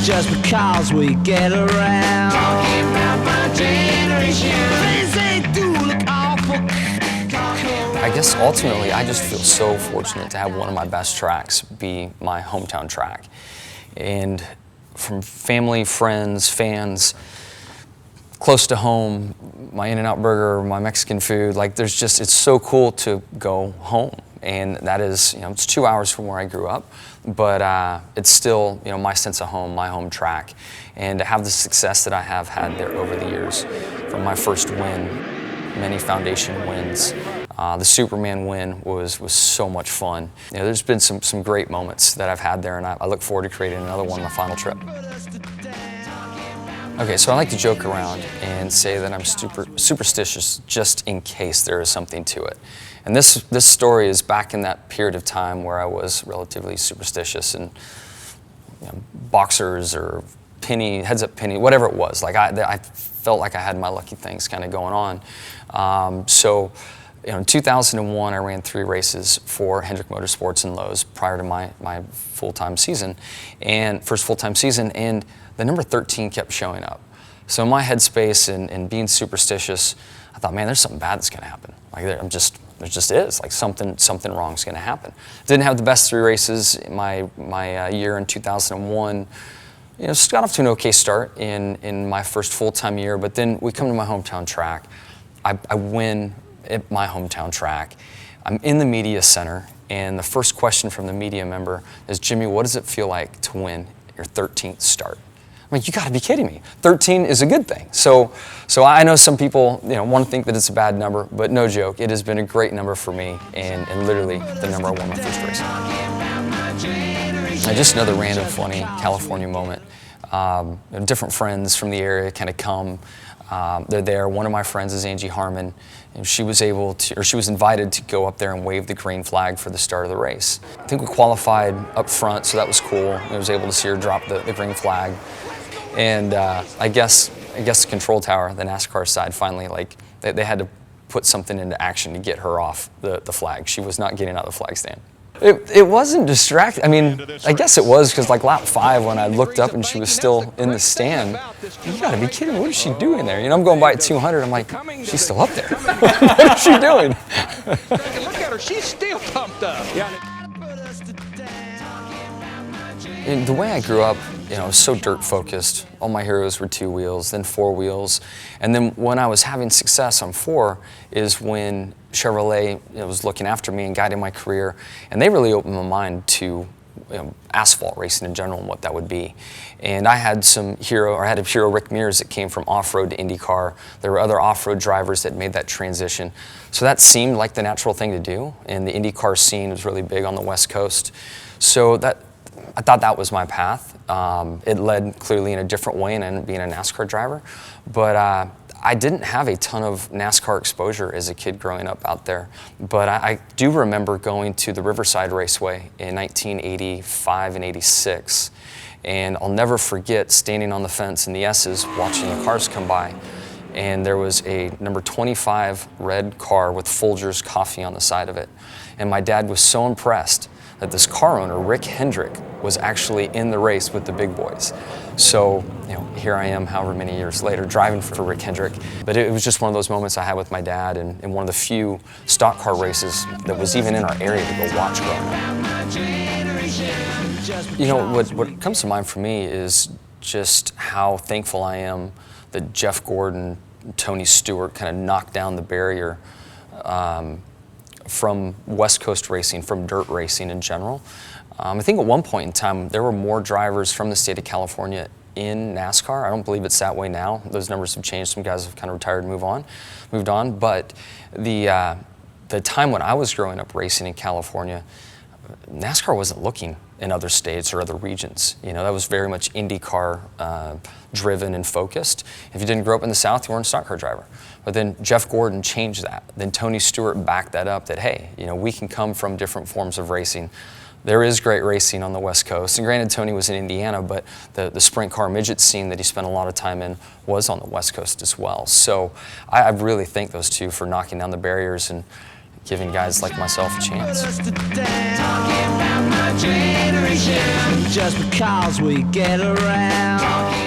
just because we get around. Talking about my generation. Things they do look awful. I guess ultimately I just feel so fortunate to have one of my best tracks be my hometown track. And from family, friends, fans, close to home, my In-N-Out burger, my Mexican food, like there's just, it's so cool to go home. And that is, you know, it's 2 hours from where I grew up, but it's still, you know, my sense of home, my home track. And to have the success that I have had there over the years, from my first win, many foundation wins, the Superman win was so much fun. You know, there's been some great moments that I've had there, and I look forward to creating another one on the final trip. Okay, so I like to joke around and say that I'm superstitious just in case there is something to it. And this story is back in that period of time where I was relatively superstitious, and you know, boxers or penny, heads up penny, whatever it was. Like I felt like I had my lucky things kind of going on. So you know, in 2001, I ran 3 races for Hendrick Motorsports and Lowe's prior to my full-time season, and first full-time season, and the number 13 kept showing up. So in my headspace and being superstitious, I thought, man, there's something bad that's going to happen. Like there just is. Like something wrong is going to happen. Didn't have the best 3 races in my year in 2001. You know, just got off to an okay start in my first full-time year, but then we come to my hometown track. I win at my hometown track. I'm in the media center, and the first question from the media member is, Jimmie, what does it feel like to win your 13th start? I'm like, you gotta be kidding me. 13 is a good thing. So I know some people, you know, want to think that it's a bad number, but no joke, it has been a great number for me, and literally the number I won my first race. And just another random funny California moment. Different friends from the area kind of come. They're there. One of my friends is Angie Harmon, and she was invited to go up there and wave the green flag for the start of the race. I think we qualified up front, so that was cool. I was able to see her drop the green flag. And I guess the control tower, the NASCAR side, finally, like, they had to put something into action to get her off the flag. She was not getting out of the flag stand. It wasn't distracting. I mean, I guess it was, because like lap 5, when I looked up and she was still in the stand, you gotta be kidding me, what is she doing there? You know, I'm going by at 200, I'm like, she's still up there. What is she doing? Look at her, she's still pumped up. And the way I grew up, you know, I was so dirt focused. All my heroes were 2 wheels, then 4 wheels. And then when I was having success on 4 is when Chevrolet, you know, was looking after me and guiding my career. And they really opened my mind to, you know, asphalt racing in general and what that would be. And I had a hero, Rick Mears, that came from off-road to IndyCar. There were other off-road drivers that made that transition. So that seemed like the natural thing to do. And the IndyCar scene was really big on the West Coast. So I thought that was my path. It led clearly in a different way, and ended up being a NASCAR driver. But I didn't have a ton of NASCAR exposure as a kid growing up out there. But I do remember going to the Riverside Raceway in 1985 and 86. And I'll never forget standing on the fence in the S's watching the cars come by. And there was a number 25 red car with Folgers coffee on the side of it. And my dad was so impressed that this car owner, Rick Hendrick, was actually in the race with the big boys. So, you know, here I am, however many years later, driving for Rick Hendrick. But it was just one of those moments I had with my dad, and one of the few stock car races that was even in our area to go watch growing up. You know, what comes to mind for me is just how thankful I am that Jeff Gordon, Tony Stewart kind of knocked down the barrier from West Coast racing, from dirt racing in general. I think at one point in time, there were more drivers from the state of California in NASCAR. I don't believe it's that way now. Those numbers have changed. Some guys have kind of retired and moved on. But the time when I was growing up racing in California, NASCAR wasn't looking in other states or other regions. You know, that was very much IndyCar driven and focused. If you didn't grow up in the South, you weren't a stock car driver. But then Jeff Gordon changed that. Then Tony Stewart backed that up, that, hey, you know, we can come from different forms of racing. There is great racing on the West Coast. And granted, Tony was in Indiana, but the sprint car midget scene that he spent a lot of time in was on the West Coast as well. So I really thank those two for knocking down the barriers and giving guys like myself a chance. just because we get around.